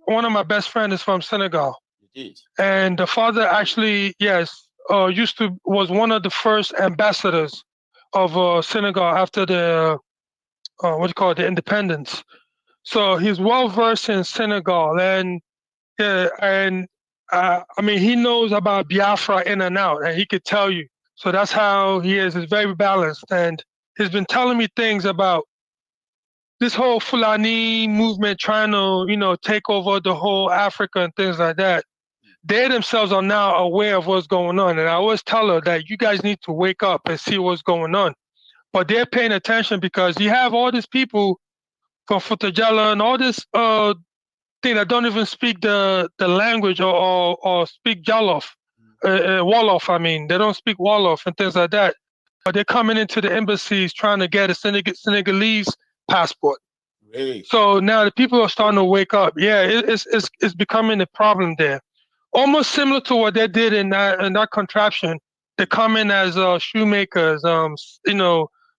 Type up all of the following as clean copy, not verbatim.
one of my best friends is from Senegal, You did. and the father actually, yes, was one of the first ambassadors of Senegal after the what do you call it, the independence. So he's well versed in Senegal, and yeah, and I mean he knows about Biafra in and out, and he could tell you. So that's how he is. He's very balanced, and he's been telling me things about this whole Fulani movement trying to, take over the whole Africa and things like that. They themselves are now aware of what's going on. And I always tell her that you guys need to wake up and see what's going on. But they're paying attention because you have all these people from Futajala and all this thing that don't even speak the language or speak Jollof, Wolof, I mean. They don't speak Wolof and things like that. But they're coming into the embassies trying to get a Senegalese passport. Really? So now the people are starting to wake up. Yeah, it's becoming a problem there. Almost similar to what they did in that contraption. They come in as shoemakers,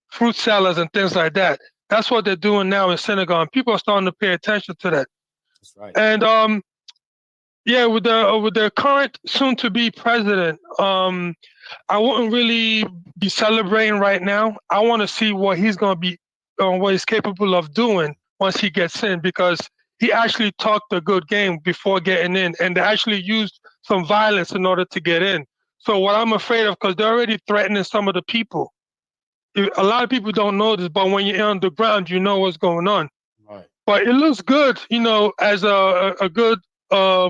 fruit sellers and things like that. That's what they're doing now in Senegal, and people are starting to pay attention to that. That's right. And yeah, with the current soon-to-be president, I wouldn't really be celebrating right now. I want to see what he's going to be, what he's capable of doing once he gets in, because he actually talked a good game before getting in, and they actually used some violence in order to get in. So what I'm afraid of, because they're already threatening some of the people. A lot of people don't know this, but when you're on the ground, you know what's going on. Right. But it looks good, as a good how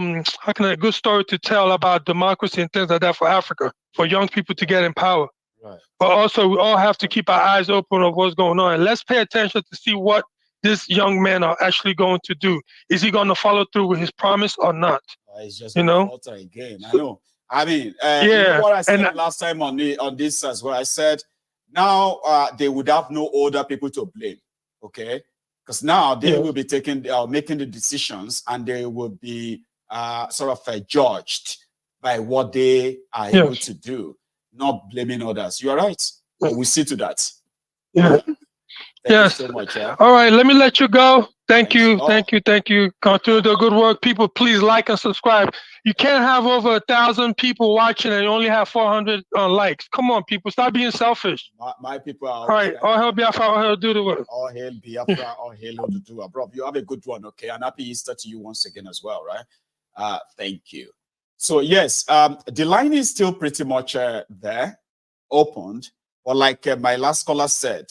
can I, a good story to tell about democracy and things like that for Africa, for Yeah. young people to get in power. Right. But also, we all have to keep our eyes open of what's going on. And let's pay attention to see what this young man are actually going to do. Is he going to follow through with his promise or not? It's just You gonna know? falter again. I So, know. I mean, you know yeah, what I and said last time on this as well. I said now they would have no older people to blame. Okay, because now they yes, will be taking making the decisions, and they will be sort of judged by what they are able yes, to do, not blaming others. You are right. We'll see to that. yeah. Thank you Yes. so much. Yeah. All right, let me let you go. Thank Thanks a you, lot. thank you, thank you. Continue the good work. People, please like and subscribe. You can't have over 1,000 people watching and you only have 400 likes. Come on, people, stop being selfish. My people are All always right, trying all to help help. you out. All help do the work. All hail Biafra, all hail Oduduwa. Bro, you have a good one, okay? And happy Easter to you once again as well, right? Thank you. So, yes, the line is still pretty much there, opened. But like my last caller said,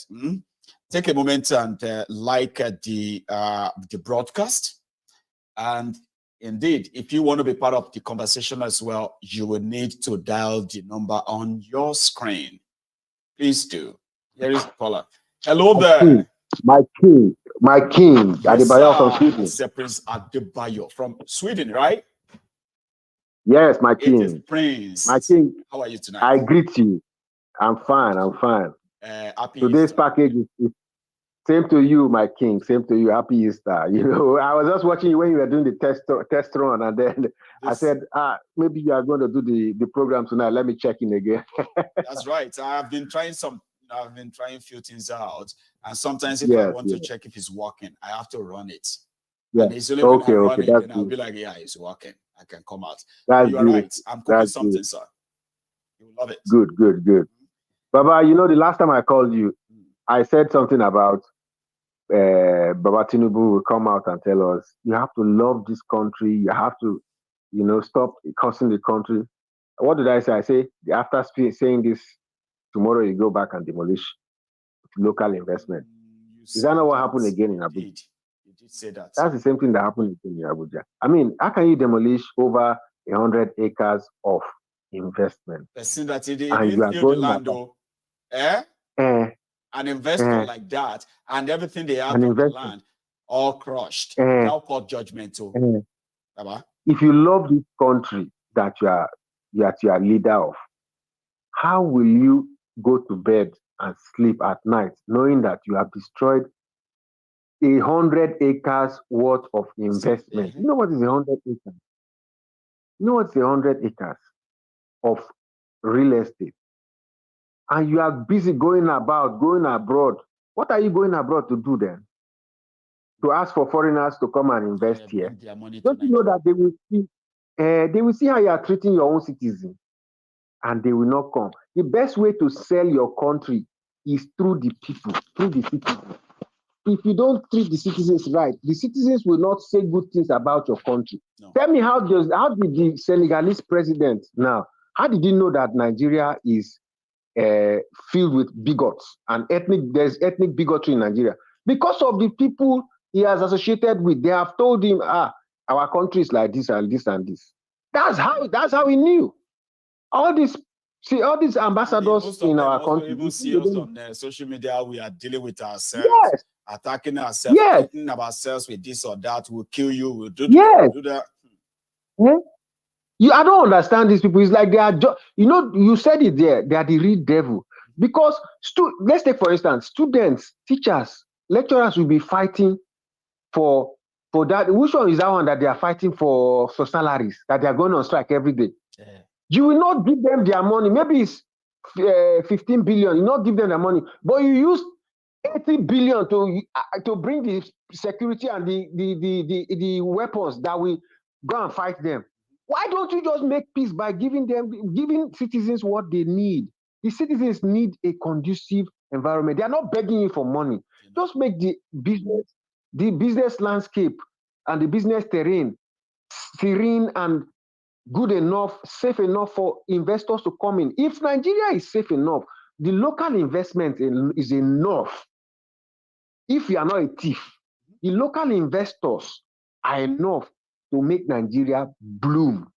take a moment and like the broadcast. And indeed, if you want to be part of the conversation as well, you will need to dial the number on your screen. Please do. Here is the caller. Hello My king, there. my king, Yes, Adebayo from sir. Sweden. Mr. Prince Adebayo from Sweden, right? Yes, my It is king, my Prince. king. How are you tonight? I greet you. I'm fine. I'm fine. Happy Today's Easter. package is same to you, my king. Same to you. Happy Easter. I was just watching you when you were doing the test run, and then I This, said, maybe you are going to do the program tonight. Let me check in again. that's right. I've been trying a few things out. And sometimes if I Yes, want to yes, check if it's working, I have to run it. yes. And it's only when I Okay, run okay. it, That's then I'll good. be like, yeah, it's working. I can come out. But That's you are beautiful. right. I'm cooking That's good. something, sir. You will love it. Good, good, good. Baba, the last time I called you, I said something about Baba Tinubu will come out and tell us you have to love this country. You have to, stop cursing the country. What did I say? I say after saying this, tomorrow you go back and demolish local investment. You Is that not said what that. happened again in You Abuja? did. You did say that. That's the same thing that happened again in Abuja. I mean, how can you demolish over 100 acres of investment Person that he and didn't you are feel the going land about though. Eh? eh, An investor eh, like that and everything they an have on the investment? land all crushed Eh, without court judgment too. eh. Baba. If you love this country that you are leader of, how will you go to bed and sleep at night knowing that you have destroyed 100 acres worth of investment? Mhm. You know what is 100 acres? You know what's 100 acres of real estate? And you are busy going abroad. What are you going abroad to do then? to ask for foreigners to come and invest here. Bring their money Don't you know that they will see how you are treating your own citizens, and they will not come. The best way to sell your country is through the people, through the citizens. If you don't treat the citizens right, the citizens will not say good things about your country. No. Tell me, how did the Senegalese president now, how did he know that Nigeria is filled with bigots and there's ethnic bigotry in Nigeria? Because of the people he has associated with. They have told him, our country is like this and this and this. That's how he knew. All these ambassadors in our country. Even see us on social media, we are dealing with ourselves, yes, attacking ourselves, yes, talking about ourselves with this or that, we'll kill you, we'll do yes, do that. I don't understand these people. It's like they are you said it there, they are the real devil. Because let's take for instance, students, teachers, lecturers will be fighting for that. Which one is that one that they are fighting for salaries, that they are going on strike every day? Yeah. You will not give them their money. Maybe it's 15 billion. You not give them their money, but you use 80 billion to bring the security and the weapons that will go and fight them. Why don't you just make peace by giving citizens what they need? The citizens need a conducive environment. They are not begging you for money. Just make the business landscape and the business terrain serene and good enough, safe enough for investors to come in. If Nigeria is safe enough, the local investment is enough. If you are not a thief, the local investors are enough to make Nigeria bloom.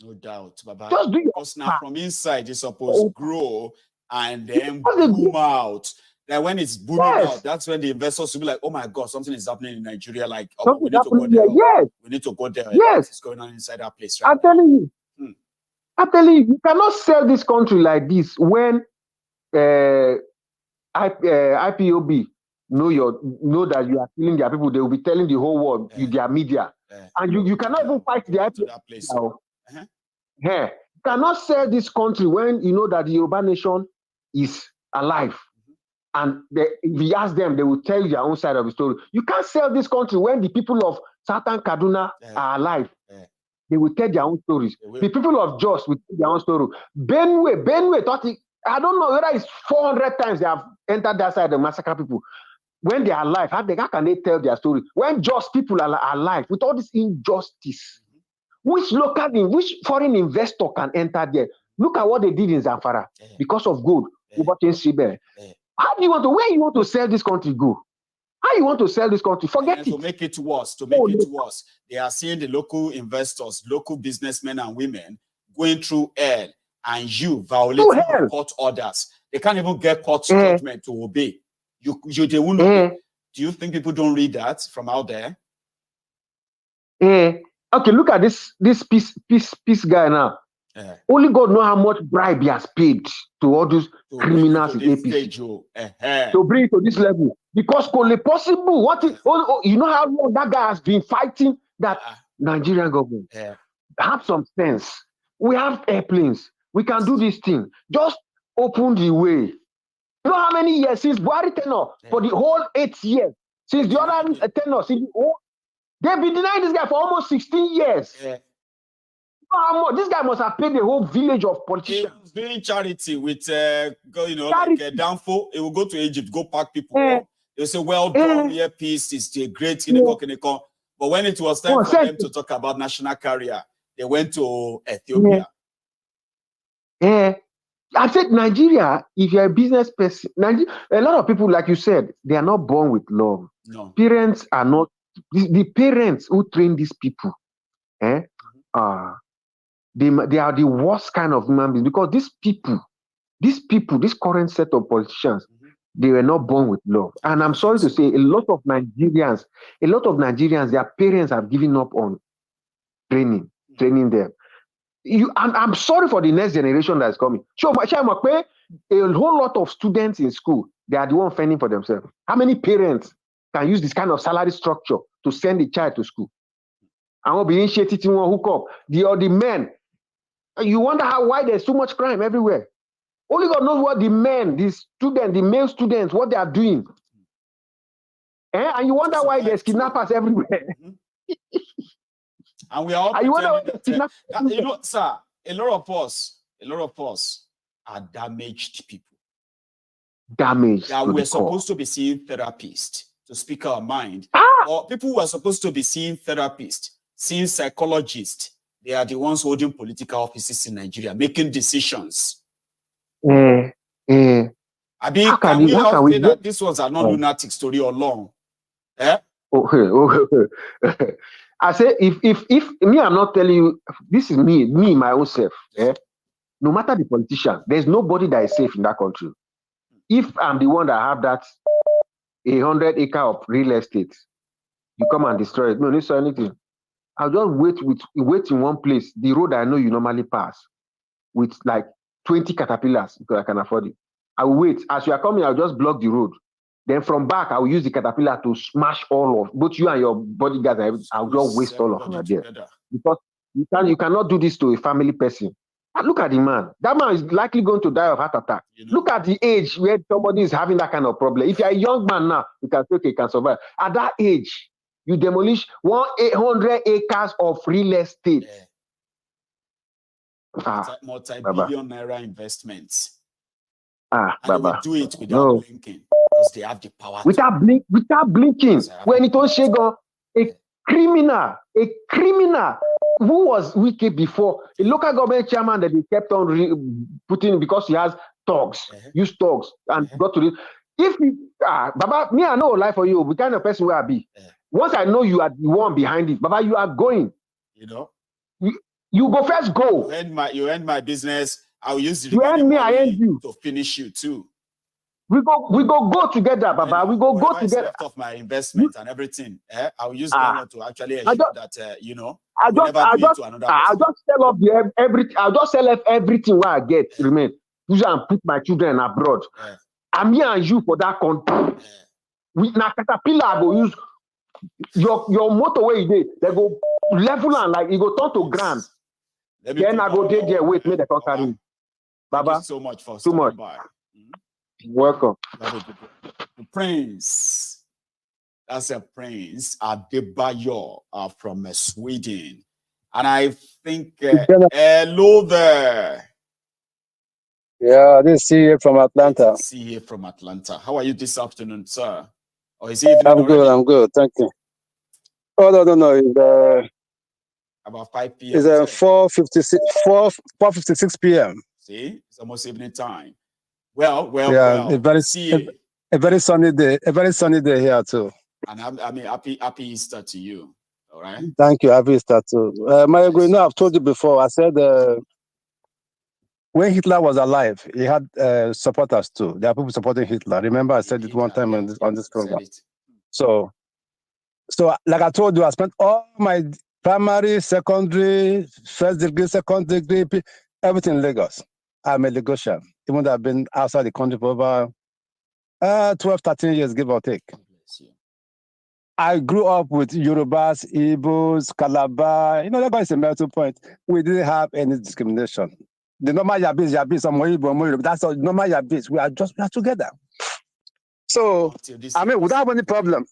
No doubt, Baba. Just do because now from inside, it's supposed to grow and then boom out. Then when it's booming out, that's when the investors will be like, oh my God, something is happening in Nigeria. Like, we need to go there. Yes. We need to go there. Yes. It's going on inside that place, right? I'm telling you. You cannot sell this country like this when IPOB know that you are killing their people. They will be telling the whole world, their media. And you cannot even fight the IPOB. That place. You cannot sell this country when you know that the Yoruba nation is alive. And if you ask them, they will tell you their own side of the story. You can't sell this country when the people of Southern Kaduna are alive. They will tell their own stories. The people of Jos will tell their own story. Benue thought I don't know whether it's 400 times they have entered that side and massacre people. When they are alive, how can they tell their story? When Jos people are alive, with all this injustice, which foreign investor can enter there? Look at what they did in Zamfara because of gold. How do you want to? Where you want to sell this country? Go. How you want to sell this country? Forget it. To make it worse, they are seeing the local investors, local businessmen and women going through hell, and you violating court orders. They can't even get court judgment to obey. They won't obey. Do you think people don't read that from out there? Okay, look at this peace guy now. Only God knows how much bribe he has paid to all those criminals in APC to bring it to this level. Because only possible. You know how long that guy has been fighting that Nigerian government? Have some sense. We have airplanes. We can do this thing. Just open the way. You know how many years since Buhari tenure? For the whole 8 years. Since the other tenure, they've been denying this guy for almost 16 years. This guy must have paid the whole village of politicians. He was doing charity with, like downfall. He will go to Egypt, go pack people. They say, well done, here, peace is the great. But when it was time for them to talk about national carrier, they went to Ethiopia. I said, Nigeria, if you're a business person, a lot of people, like you said, they are not born with love. No. Parents are not, the parents who train these people, they are the worst kind of human beings, because these people, this current set of politicians, they were not born with love. And I'm sorry to say, a lot of Nigerians, their parents have given up on training them. I'm sorry for the next generation that's coming. So, a whole lot of students in school, they are the one fending for themselves. How many parents can use this kind of salary structure to send a child to school? And will be initiating one hook up. The men. You wonder why there's so much crime everywhere. Only God knows what the male students, what they are doing. And you wonder why there's kidnappers everywhere. And we are all you wonder why that, you know, sir, a lot of us are damaged people. Damaged. That we're supposed to be seeing therapists to speak our mind. Or people who are supposed to be seeing therapists, seeing psychologists, they are the ones holding political offices in Nigeria, making decisions. I mean, can we all say that this was a non-lunatic story all along? Okay. I say, if me, I'm not telling you, this is me, my own self. No matter the politician, there's nobody that is safe in that country. If I'm the one that have that 100 acre of real estate, you come and destroy it. No, need to anything. I'll just wait in one place, the road I know you normally pass, with like 20 caterpillars because I can afford it. I will wait. As you are coming, I'll just block the road. Then from back, I will use the caterpillar to smash all of both you and your bodyguards. I'll just waste all of them there. Because you cannot do this to a family person. And look at the man. That man is likely going to die of heart attack. You know, look at the age where somebody is having that kind of problem. If you're a young man now, you can say, okay, you can survive. At that age, you demolish 800 acres of real estate. Multi-billion naira investments. And they will do it without blinking because they have the power. Without blinking. When it was Shegon, a criminal who was wicked before, a local government chairman that they kept on putting because he has thugs, use thugs, and got to this. If Baba, me, I know a life for you, the kind of person where I be. Once I know you are the one behind it, Baba, you are going. You know, you go first. Go. You end my business. I will use the you end me, I end you to finish you too. We go together, Baba. We go together. Left off my investment and everything. I will use them to actually ensure that you know. I'll just sell off everything. I'll just sell off everything where I get remain. Use and put my children abroad. I'm here and you for that country. We na caterpillar I go use your motorway you did. They go level and like you go turn to grand. Then I go there. Wait, make the car carry. Baba, thank you so much for stopping by. Welcome. The Prince. That's a Prince Adebayo from Sweden. And I think, hello there. Yeah, this is CA from Atlanta. CA from Atlanta. How are you this afternoon, sir? Or is it evening I'm good, I'm good. Thank you. Oh, no. It's about 5 p.m. It's 4:56 p.m. See? It's almost evening time. Well. A very sunny day. A very sunny day here too. And I mean, happy Easter to you. All right. Thank you. Happy Easter too. Mayogo, you know, I've told you before. I said when Hitler was alive, he had supporters too. There are people supporting Hitler. Remember, I said it one time on this program. So, like I told you, I spent all my primary, secondary, first degree, second degree, everything in Lagos. I'm a Lagosian, even though I've been outside the country for over 12, 13 years, give or take. I grew up with Yorubas, Igbos, Calabar. You know, Lagos is a melting point. We didn't have any discrimination. The normal Yabis, some Igbo, that's all. Normal Yabis, we are together. So, I mean, without any problem.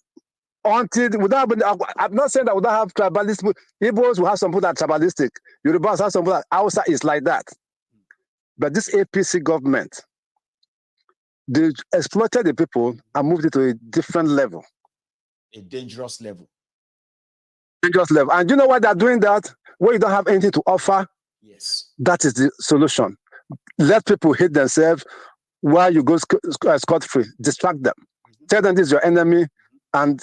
I'm not saying that we don't have tribalistic. Igbos will have some people that are tribalistic. Yorubas have some people that Hausa is like that. But this APC government, they exploited the people and moved it to a different level. A dangerous level. And you know why they're doing that? When you don't have anything to offer, yes, that is the solution. Let people hate themselves while you go scot-free. Distract them. Tell them this is your enemy and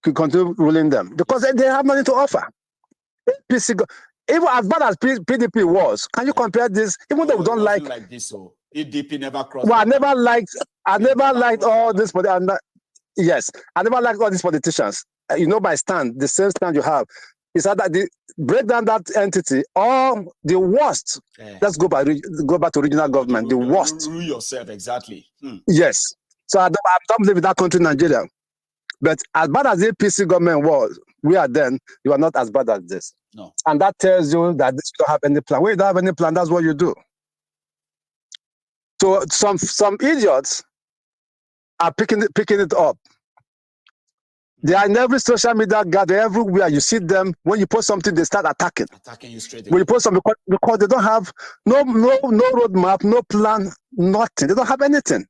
continue ruling them. Because they have nothing to offer. APC, even as bad as PDP was, can you compare this? Even though we don't like this, so PDP never crossed. Well, I never liked all this, yes, I never liked all these politicians. You know my stand, the same stand you have. Is that they break down that entity or the worst. Let's go back to regional government. The worst. Rule yourself, exactly. Yes. So I don't live in that country, Nigeria. But as bad as the APC government was, we are then, you are not as bad as this. No. And that tells you that you don't have any plan. When you don't have any plan, that's what you do. So some idiots are picking it up. They are in every social media gather, everywhere. You see them. When you post something, they start attacking. Attacking you straight away. When you post something, because they don't have no roadmap, no plan, nothing. They don't have anything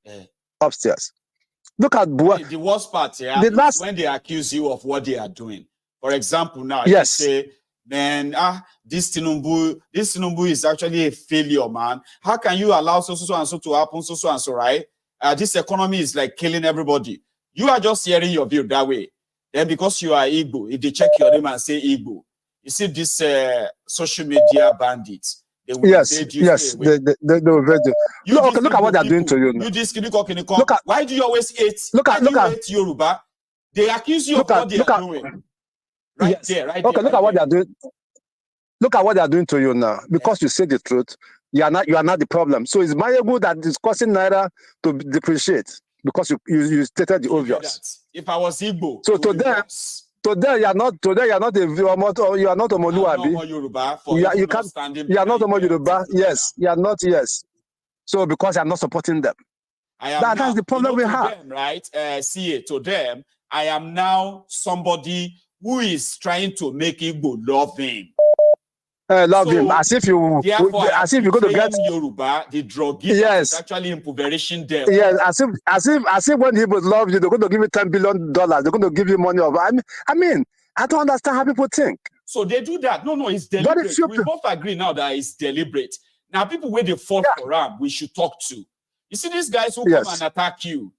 upstairs. Look at the worst part here is when they accuse you of what they are doing. For example, now you say, man, this Tinubu is actually a failure, man. How can you allow so and so to happen, so and so, right? This economy is like killing everybody. You are just hearing your view that way. Then because you are Igbo, if they check your name and say Igbo, you see this social media bandits. They will invade you. Yes, they will invade you. Look at what they're doing to you now. Why do you always hate? Hate Yoruba? They accuse you of what they are doing. Right there. Look at what they're doing. Look at what they're doing to you now. Because you say the truth, you are not the problem. So it's Mayogu that is causing Naira to depreciate because you stated the obvious. If I was Igbo, so today you are not a Omoluabi. You are not a Yoruba. Yes, you are not. Yes. So because I'm not supporting them, that's the problem we have, them, right? To them, I am now somebody who is trying to make Igbo love him. Love him as if you're going to get Yoruba, the drug is actually impoverishing them. Yes, as if when Igbo love you, they're going to give you $10 billion. They're going to give you money over. I mean, I don't understand how people think. So they do that. No, it's deliberate. We both agree now that it's deliberate. Now, people where they fought for Ram, we should talk to. You see these guys who come and attack you.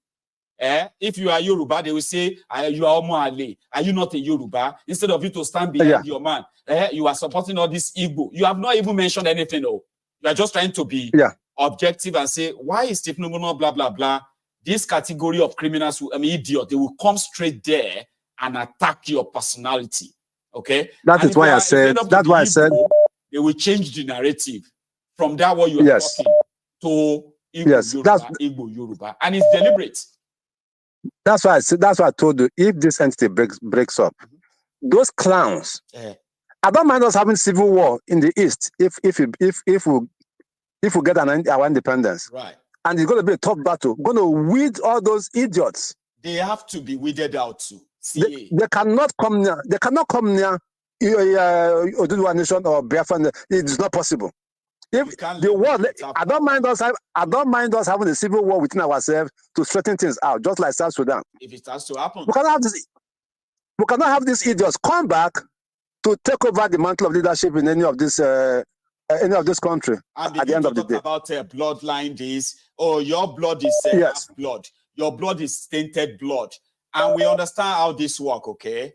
If you are Yoruba, they will say, you are Omoale. Are you not a Yoruba? Instead of you to stand behind your man, you are supporting all this Igbo. You have not even mentioned anything, though. You are just trying to be objective and say, why is Stephen Omono blah, blah, blah? This category of criminals, idiot, they will come straight there and attack your personality. Okay? That is why I said, they will change the narrative from that what you are talking to Igbo Yoruba. And it's deliberate. That's why I told you, if this entity breaks up, those clowns, I don't mind us having civil war in the East if we get our independence. Right. And it's going to be a tough battle. Going to weed all those idiots. They have to be weeded out too. They cannot come near. They cannot come near Oduduwa Nation or Biafra. It is not possible. If the world, I don't mind us having a civil war within ourselves to straighten things out, just like South Sudan. If it has to happen, we cannot have these idiots come back to take over the mantle of leadership in any of this country. And at the end of the day, about bloodline, this your blood is blood. Your blood is tainted blood, and we understand how this works. Okay.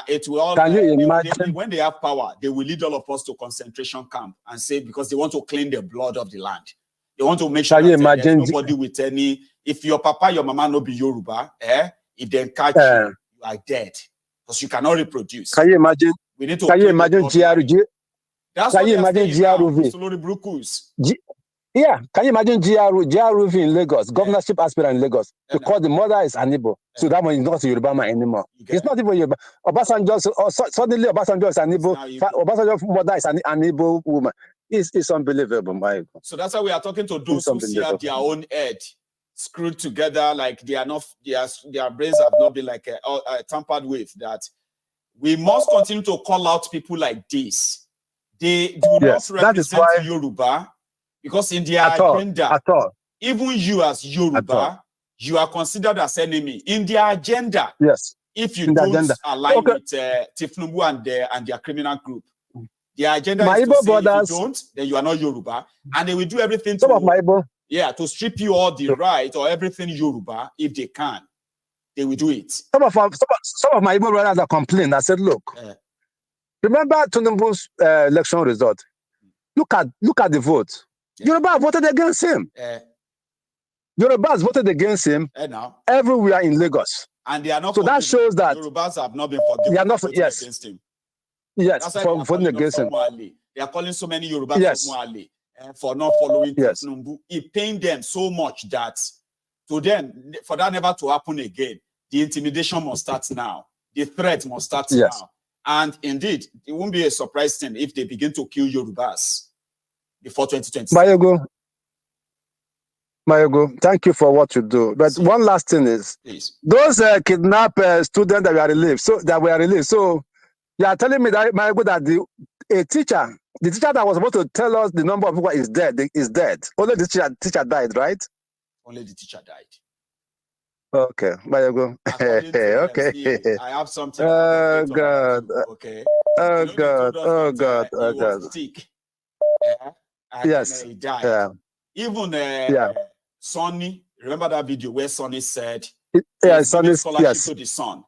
It will all. Can you imagine when they have power, they will lead all of us to concentration camp and say because they want to clean the blood of the land. They want to make sure that there's nobody with any. If your papa, your mama no be Yoruba, if they catch you are dead because you cannot reproduce. Can you imagine? We need to. Can you imagine GRG? That's can you imagine GRV? Can you imagine GRV in Lagos, governorship aspirant in Lagos, because the mother is an Igbo, so that one is not a Yoruba man anymore. It's not even Yoruba. Suddenly Obasanjo is an Igbo. Obasanjo's mother is an Igbo woman. It's unbelievable, my. So that's why we are talking to those who see have their own head screwed together, like they are not, their brains have not been like tampered with. That we must continue to call out people like this. They do not represent Yoruba. Because in their agenda, even you as Yoruba, you are considered as enemy. In their agenda, if you don't align with Tifnubu and their criminal group, their agenda is to say if you don't, then you are not Yoruba. And they will do everything to strip you all the right or everything Yoruba if they can. They will do it. Some of my Igbo brothers are complaining. I said, look, remember Tinubu's election result? Look at the vote. Yoruba voted against him. Yorubas voted against him everywhere in Lagos. And they are not. So that shows that Yorubas have not been forgiven. They are not against him. Yes, for voting against him. They are calling so many Yorubas for not following Tinubu. It pained them so much that to them, for that never to happen again, the intimidation must start now. The threat must start now. And indeed, it won't be a surprise thing if they begin to kill Yorubas before 2020. Mayogo, thank you for what you do. But one last thing is, please, those kidnapped students that were released. So you are telling me that Mayogo, that the teacher that was supposed to tell us the number of people is dead. Only the teacher died, right? only the teacher died. Okay, Mayogo. According to Okay. I have something. Oh God. Okay. Oh You know, they God. told us Oh that God. Oh he was God. sick. And Yes. then he died. Yeah. Even Yeah. Sonny, remember that video where Sonny said Yeah. he's giving Son is, scholarship yes. to the son.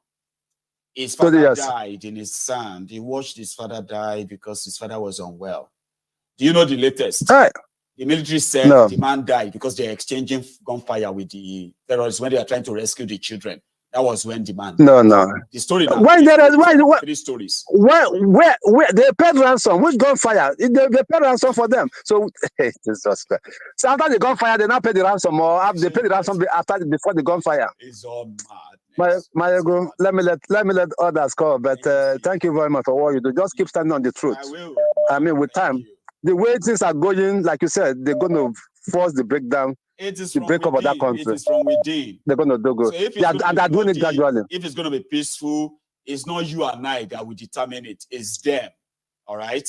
His So father yes. died in his sand. He watched his father die because his father was unwell. Do you know the latest? Hey. The military said No. the man died because they're exchanging gunfire with the terrorists when they are trying to rescue the children. That was when the man died. No. The story now. Why Three stories. Where they paid ransom? Which gunfire? They paid ransom for them. So Jesus Christ. So after the gunfire, they now pay the ransom, or they pay the ransom before the gunfire. It's all madness. Mayogo, let me let others call. But thank you very much for what you do. Just keep standing on the truth. I will. I mean, with time, the way things are going, like you said, they're going to force the breakdown. It is the breakup of that country. It is from within. They're going to do good. So if they're doing it gradually. If it's going to be peaceful, it's not you and I that will determine it. It's them. All right?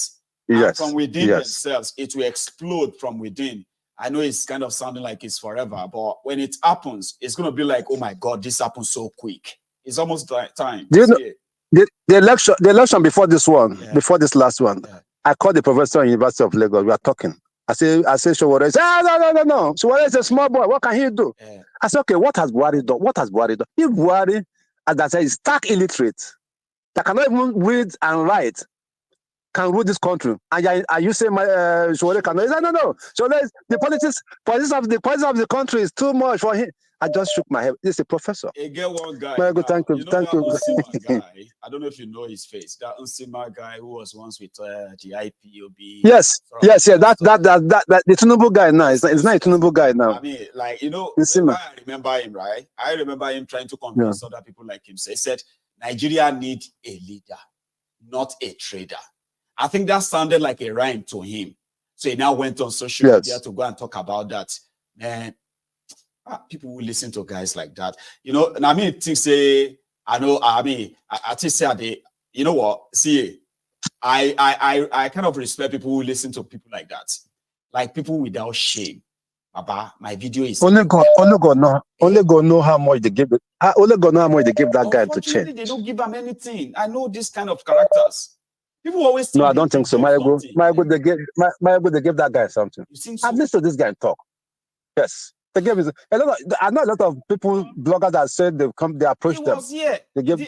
Yes. And from within themselves, it will explode from within. I know it's kind of sounding like it's forever, but when it happens, it's going to be like, oh my God, this happened so quick. It's almost time. Do you know, the election before this one, before this last one, I called the professor in University of Lagos. We are talking. I say, Showore. He said, no. Showore is a small boy. What can he do? I said, okay, what has Buhari done? If Buhari, as I said, is stark illiterate, that cannot even read and write, can rule this country, and are you saying Showore cannot? He said, no. So the politics of the country is too much for him. I just shook my head. This is a professor. Get one guy. Now, thank you. That Unsima guy. I don't know if you know his face. That Unsima guy who was once with the IPOB. Yes. That the Tinubu guy now. It's not a Tinubu guy now. I mean, like, you know, I remember him, right? I remember him trying to convince other people like him. So he said, Nigeria needs a leader, not a trader. I think that sounded like a rhyme to him. So he now went on social media to go and talk about that. Man, people will listen to guys like that. You know, and I mean, things say, I just say, you know what? See, I kind of respect people who listen to people like that. Like people without shame. Baba, my video is only God know how much they give it. Only God know how much they give that guy to change. They don't give him anything. I know this kind of characters. People always think I don't think so. They give that guy something. You think so? At least to this guy talk. Yes. They gave I know a lot of people, bloggers that said they approached them. They gave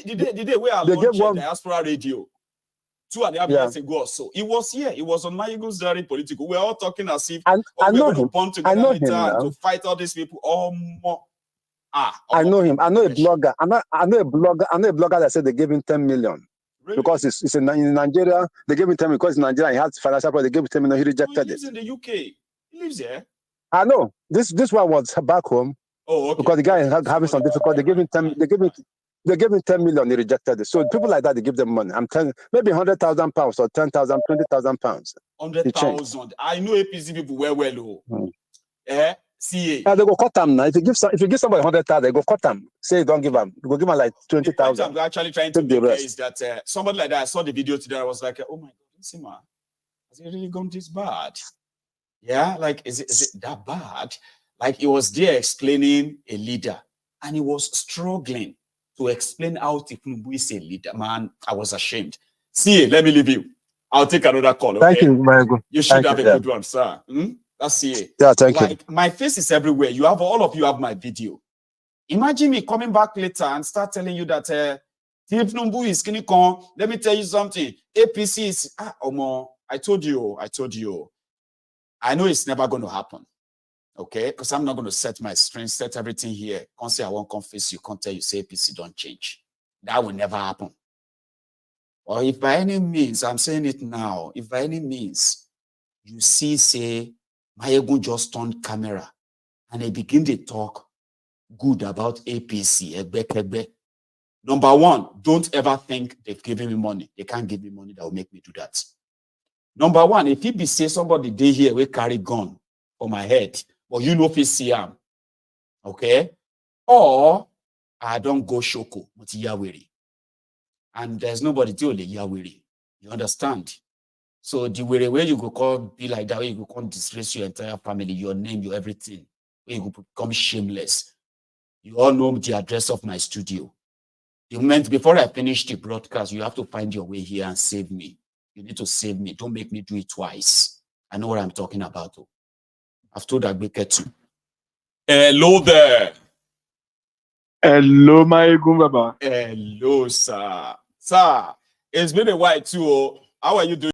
one diaspora radio 2.5 years ago or so. It was here. It was on Mayogo's Diary Political. We're all talking as if I know him. I know him to fight all these people. I know him. I know a blogger. I know a blogger that said they gave him 10 million. Really? Because it's in Nigeria. They gave him 10 million because in Nigeria he has financial problem. They gave him 10 million. He rejected he lives in the UK. He lives there. I know. This one was back home. Oh, okay. Because the guy is having some difficulty. They gave him 10 million. He rejected it. So people like that, they give them money. I'm telling you, maybe 100,000 pounds or 10,000, 20,000 pounds. 100,000. I know APC people well. CA. They go cut them now. If you give somebody 100,000, they go cut them. Say you don't give them. You go give them like 20,000. I'm actually trying to make is that somebody like that. I saw the video today. I was like, oh my God, Sima, has it really gone this bad? Yeah, like is it that bad? Like he was there explaining a leader, and he was struggling to explain how Tinubu is a leader. Man, I was ashamed. See, let me leave you. I'll take another call. Okay? Thank you, very good. You should have a good one, sir. That's it. Yeah, thank you. My face is everywhere. All of you have my video. Imagine me coming back later and start telling you that Tinubu is going to come. Let me tell you something. APC is I told you. I know it's never going to happen. Okay? Because I'm not going to set my strength, set everything here. Can't say I won't confess you, can't tell you, say APC don't change. That will never happen. Or if by any means, I'm saying it now, if by any means you see, say, Mayogo just turned camera and they begin to talk good about APC, Number one, don't ever think they've given me money. They can't give me money that will make me do that. Number one, if people say somebody day here will carry gun for my head, but you know PCM. Okay? Or I don't go shoko, but yawiri. And there's nobody to only yawiri. You understand? So the way where you go call be like that, where you go come disgrace your entire family, your name, your everything, where you go become shameless. You all know the address of my studio. The moment before I finish the broadcast, you have to find your way here and save me. You need to save me. Don't make me do it twice. I know what I'm talking about. I've told Agbeke too. Hello there. Hello, my Baba. Hello, sir. Sir, it's been a while too. How are you doing?